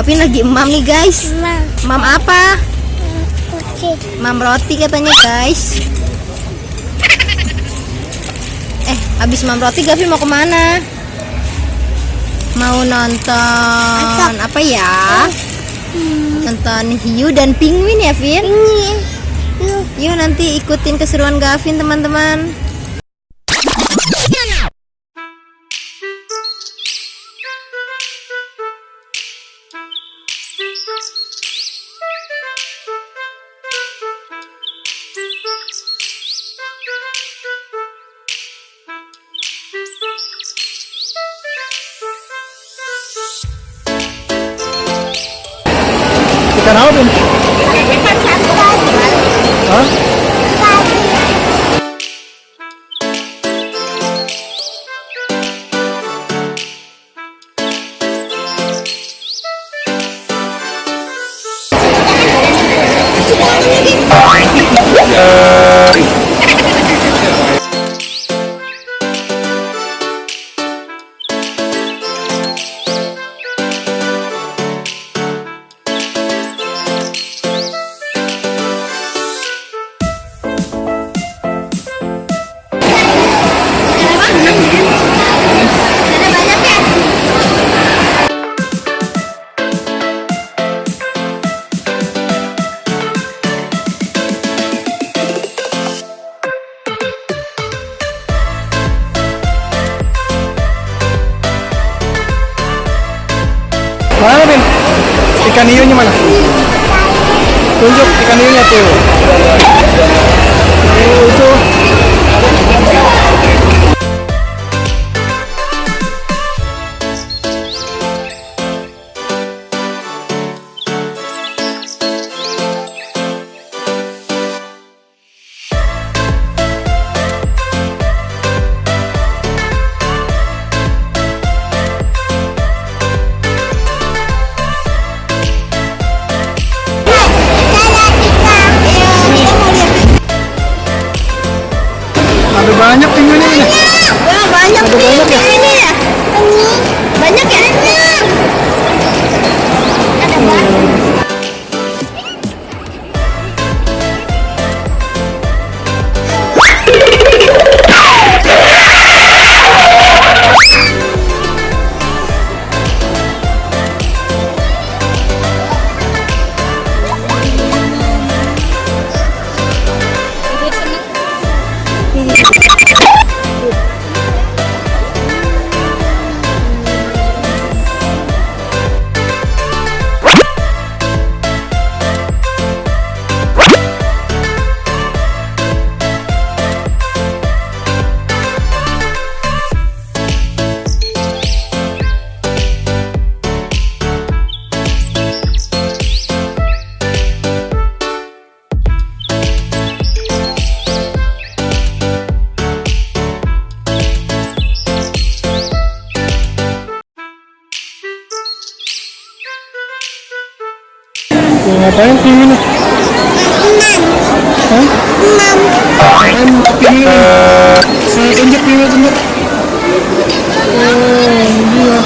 Gavin lagi emam nih guys. Mam apa? Mam roti katanya guys. Habis mam roti Gavin mau kemana? Mau nonton apa ya? Nonton hiu dan penguin ya Vin? Yuk nanti ikutin keseruan Gavin teman-teman. Ikan apa Bin? Hah? Mana Bin? Ikan hiunya mana? Tunjuk ikan hiunya tuh. Itu. Ada banyak penguinnya ini. Banyak Ada banyak ya? ini ya. Banyak ya? Ada banyak. Ngapain penguinnya? Hah? Penguin. Tunjuk penguin tunjuk. Oh, dia.